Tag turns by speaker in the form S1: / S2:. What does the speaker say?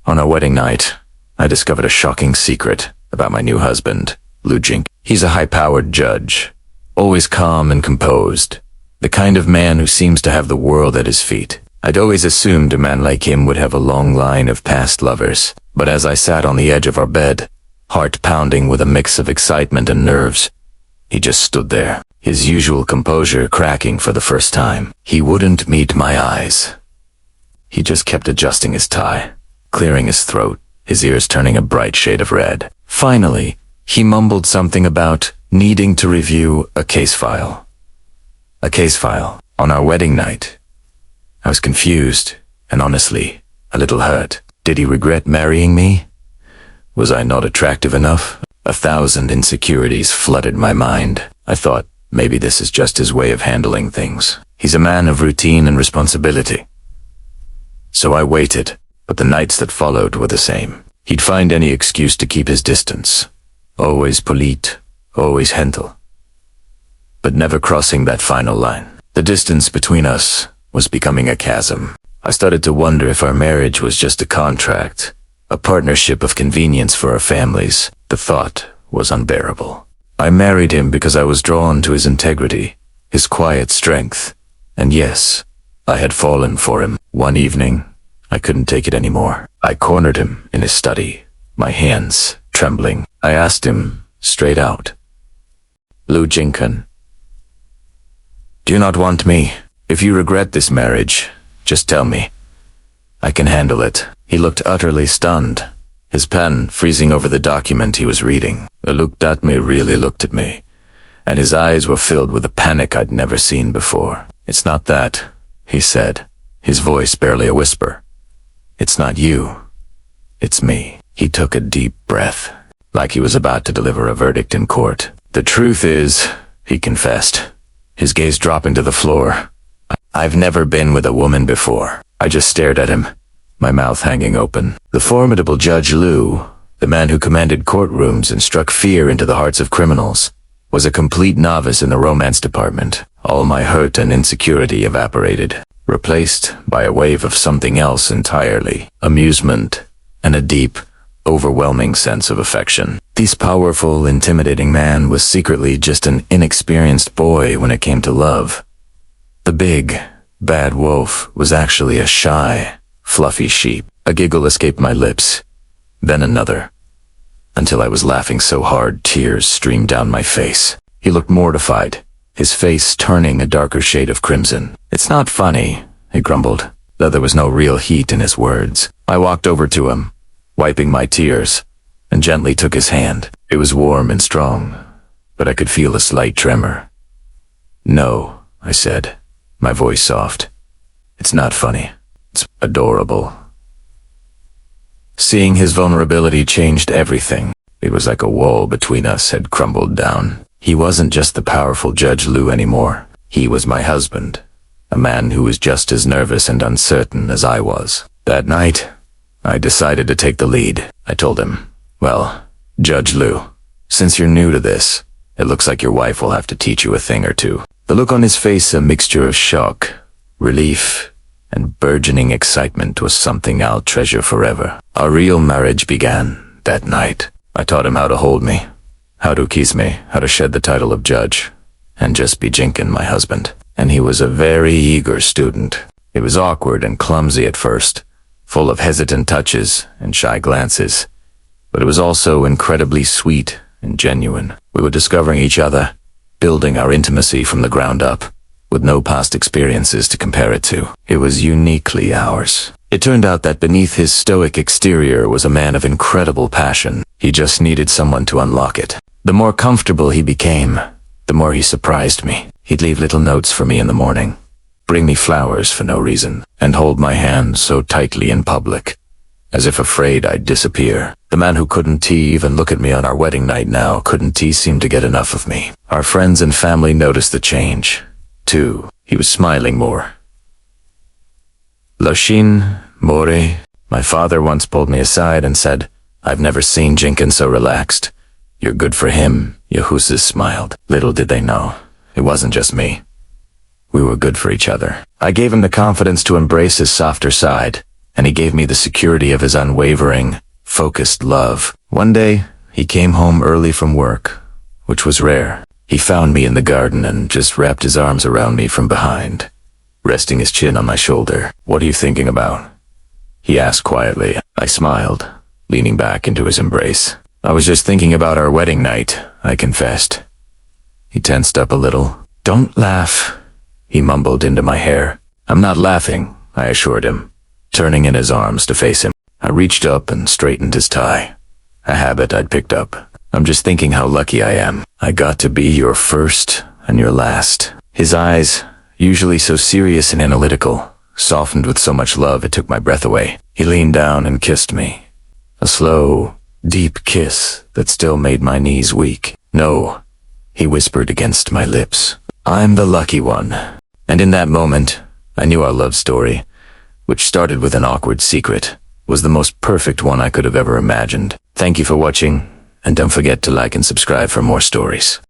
S1: On our wedding night, I discovered a shocking secret about my new husband, Lou Jink. He's a high-powered judge, always calm and composed, the kind of man who seems to have the world at his feet. I'd always assumed a man like him would have a long line of past lovers, but as I sat on the edge of our bed, heart pounding with a mix of excitement and nerves, he just stood there, his usual composure cracking for the first time. He wouldn't meet my eyes. He just kept adjusting his tie, clearing his throat, his ears turning a bright shade of red. Finally, he mumbled something about needing to review a case file. A case file on our wedding night. I was confused and honestly a little hurt. Did he regret marrying me? Was I not attractive enough? 1,000 insecurities flooded my mind. I thought maybe this is just his way of handling things. He's a man of routine and responsibility. So I waited, but the nights that followed were the same. He'd find any excuse to keep his distance. Always polite, always gentle. But never crossing that final line. The distance between us was becoming a chasm. I started to wonder if our marriage was just a contract, a partnership of convenience for our families. The thought was unbearable. I married him because I was drawn to his integrity, his quiet strength, and yes, I had fallen for him. One evening, I couldn't take it anymore. I cornered him in his study, my hands trembling. I asked him straight out, "Lou Jinkan, do you not want me? If you regret this marriage, just tell me. I can handle it." He looked utterly stunned, his pen freezing over the document he was reading. He looked at me, really looked at me, and his eyes were filled with a panic I'd never seen before. "It's not that," he said, his voice barely a whisper. "It's not you. It's me." He took a deep breath, like he was about to deliver a verdict in court. "The truth is," he confessed, his gaze dropping to the floor, "I've never been with a woman before." I just stared at him, my mouth hanging open. The formidable Judge Lou, the man who commanded courtrooms and struck fear into the hearts of criminals, was a complete novice in the romance department. All my hurt and insecurity evaporated, replaced by a wave of something else entirely, amusement and a deep, overwhelming sense of affection. This powerful, intimidating man was secretly just an inexperienced boy when it came to love. The big, bad wolf was actually a shy, fluffy sheep. A giggle escaped my lips, then another, until I was laughing so hard tears streamed down my face. He looked mortified, his face turning a darker shade of crimson. "It's not funny," he grumbled, though there was no real heat in his words. I walked over to him, wiping my tears, and gently took his hand. It was warm and strong, but I could feel a slight tremor. "No," I said, my voice soft. "It's not funny. It's adorable." Seeing his vulnerability changed everything. It was like a wall between us had crumbled down. He wasn't just the powerful Judge Lou anymore. He was my husband, a man who was just as nervous and uncertain as I was. That night, I decided to take the lead. I told him, "Well, Judge Lou, since you're new to this, it looks like your wife will have to teach you a thing or two." The look on his face, a mixture of shock, relief, and burgeoning excitement, was something I'll treasure forever. Our real marriage began that night. I taught him how to hold me, how to kiss me, how to shed the title of judge, and just be Jinkan, my husband. And he was a very eager student. It was awkward and clumsy at first, full of hesitant touches and shy glances, but it was also incredibly sweet and genuine. We were discovering each other, building our intimacy from the ground up, with no past experiences to compare it to. It was uniquely ours. It turned out that beneath his stoic exterior was a man of incredible passion. He just needed someone to unlock it. The more comfortable he became, the more he surprised me. He'd leave little notes for me in the morning, bring me flowers for no reason, and hold my hand so tightly in public, as if afraid I'd disappear. The man who couldn't even look at me on our wedding night now couldn't seem to get enough of me. Our friends and family noticed the change, too. He was smiling more. "Loshin, more," my father once pulled me aside and said, "I've never seen Jinkan so relaxed. You're good for him." Yehusis smiled. Little did they know, it wasn't just me. We were good for each other. I gave him the confidence to embrace his softer side, and he gave me the security of his unwavering, focused love. One day, he came home early from work, which was rare. He found me in the garden and just wrapped his arms around me from behind, resting his chin on my shoulder. "What are you thinking about?" he asked quietly. I smiled, leaning back into his embrace. "I was just thinking about our wedding night," I confessed. He tensed up a little. "Don't laugh," he mumbled into my hair. "I'm not laughing," I assured him, turning in his arms to face him. I reached up and straightened his tie, a habit I'd picked up. "I'm just thinking how lucky I am. I got to be your first and your last." His eyes, usually so serious and analytical, softened with so much love it took my breath away. He leaned down and kissed me. A slow, deep kiss that still made my knees weak. "No," he whispered against my lips. "I'm the lucky one." And in that moment, I knew our love story, which started with an awkward secret, was the most perfect one I could have ever imagined. Thank you for watching, and don't forget to like and subscribe for more stories.